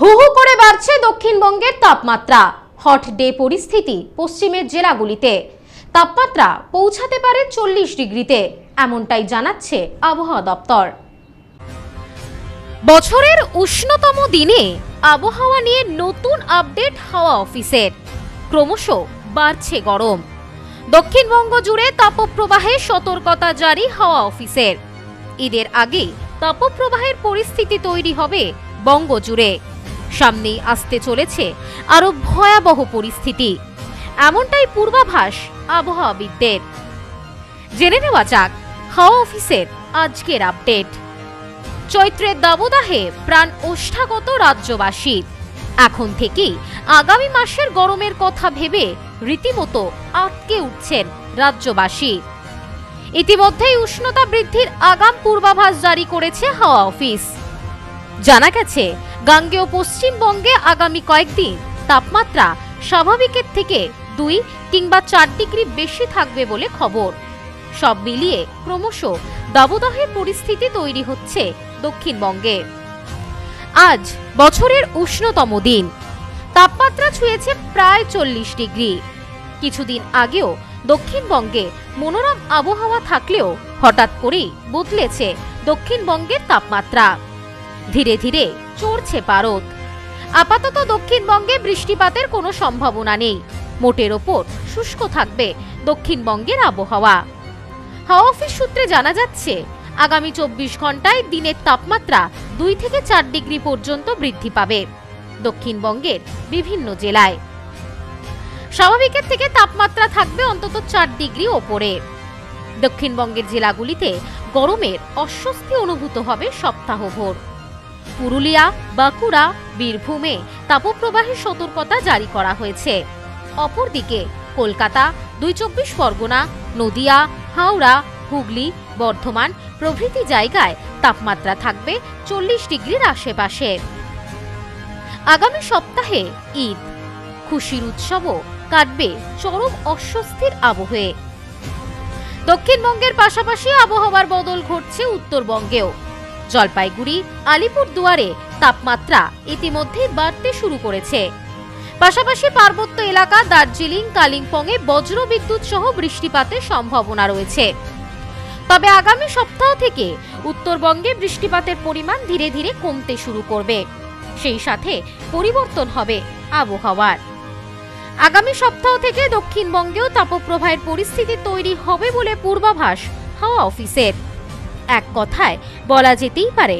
হু হু করে বাড়ছে দক্ষিণবঙ্গের তাপমাত্রা। হট ডে পরিস্থিতি পশ্চিমের জেলাগুলিতে। তাপমাত্রা পৌঁছাতে পারে 40 ডিগ্রিতে, এমনটাই জানাচ্ছে আবহাওয়া দপ্তর। বছরের উষ্ণতম দিনে আবহাওয়া নিয়ে নতুন আপডেট হাওয়া অফিসের। ক্রমশ বাড়ছে গরম। দক্ষিণবঙ্গ জুড়ে তাপপ্রবাহে সতর্কতা জারি হাওয়া অফিসের। ঈদের আগে তাপপ্রবাহের পরিস্থিতি তৈরি হবে বঙ্গ জুড়ে। সামনেই আসতে চলেছে আরো ভয়াবহ পরিস্থিতি, এমনটাই পূর্বাভাস আবহাওয়াবিদদের। জেনে নেওয়া যাক হাওয়া অফিসের আজকের আপডেট। চৈত্রের দাবদাহে প্রাণ ওষ্ঠাগত রাজ্যবাসী। এখন থেকেই আগামী মাসের গরমের কথা ভেবে রীতিমতো আটকে উঠছেন রাজ্যবাসী। ইতিমধ্যেই উষ্ণতা বৃদ্ধির আগাম পূর্বাভাস জারি করেছে হাওয়া অফিস। জানা গেছে, গাঙ্গেয় পশ্চিমবঙ্গে আগামী কয়েকদিন তাপমাত্রা স্বাভাবিকের থেকে 2 কিংবা 4 ডিগ্রি বেশি থাকবে বলে খবর। সব মিলিয়ে ক্রমশ দাবদাহের পরিস্থিতি তৈরি হচ্ছে দক্ষিণবঙ্গে। আজ বছরের উষ্ণতম দিন। তাপমাত্রা ছুঁয়েছে প্রায় 40 ডিগ্রি। কিছুদিন আগেও দক্ষিণবঙ্গে মনোরম আবহাওয়া থাকলেও হঠাৎ করেই বদলেছে দক্ষিণবঙ্গের তাপমাত্রা। ধীরে ধীরে চড়ছে পারদ। আপাতত দক্ষিণবঙ্গে বৃষ্টিপাতের কোনো সম্ভাবনা নেই। মোটের ওপর শুষ্ক থাকবে দক্ষিণবঙ্গের আবহাওয়া। হাওয়া অফিস সূত্রে জানা যাচ্ছে, আগামী 24 ঘন্টায় দিনের তাপমাত্রা 2 থেকে 4 ডিগ্রি পর্যন্ত বৃদ্ধি পাবে দক্ষিণবঙ্গের বিভিন্ন জেলায়। স্বাভাবিকের থেকে তাপমাত্রা থাকবে অন্তত 4 ডিগ্রি ওপরে। দক্ষিণবঙ্গের জেলাগুলিতে গরমের অস্বস্তি অনুভূত হবে সপ্তাহভর। পুরুলিয়া, বাঁকুড়া, বীরভূমে তাপপ্রবাহের সতর্কতা জারি করা হয়েছে। অপরদিকে কলকাতা, 2 চব্বিশ পরগনা, নদিয়া, হাওড়া, হুগলি, বর্ধমান প্রভৃতি জায়গায় তাপমাত্রা থাকবে 40 ডিগ্রির আশেপাশে। আগামী সপ্তাহে ঈদ, খুশির উৎসবও কাটবে চরম অস্বস্তির আবহে। দক্ষিণবঙ্গের পাশাপাশি আবহাওয়ার বদল ঘটছে উত্তরবঙ্গেও। জলপাইগুড়ি, আলিপুরদুয়ারে তাপমাত্রা ইতিমধ্যেই বাড়তে শুরু করেছে। পাশাপাশি পার্বত্য এলাকা দার্জিলিং, কালিম্পংয়ে বজ্রবিদ্যুৎ সহ বৃষ্টিপাতের সম্ভাবনা রয়েছে। তবে আগামী সপ্তাহ থেকে উত্তরবঙ্গে বৃষ্টিপাতের পরিমাণ ধীরে ধীরে কমতে শুরু করবে। সেই সাথে পরিবর্তন হবে আবহাওয়ার। আগামী সপ্তাহ থেকে দক্ষিণবঙ্গেও তাপপ্রবাহের পরিস্থিতি তৈরি হবে বলে পূর্বাভাস হাওয়া অফিসের। এক কথায় বলা যেতেই পারে,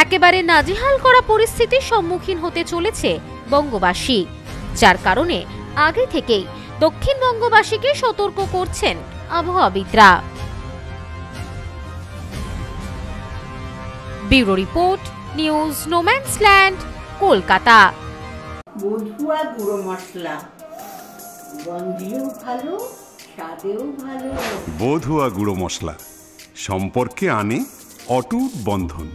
একেবারে নাজেহাল করা পরিস্থিতির সম্মুখীন হতে চলেছে বঙ্গবাসী, যার কারণে আগে থেকেই দক্ষিণবঙ্গবাসীকে সতর্ক করছেন আবহাওয়াবিদরা। Bureau report, news no man's land, Kolkata. বধুয়া গুঁড়ো মশলা, গন্ধেও ভালো, স্বাদেও ভালো। বধুয়া গুঁড়ো মশলা সম্পর্কে আনে অটুট বন্ধন।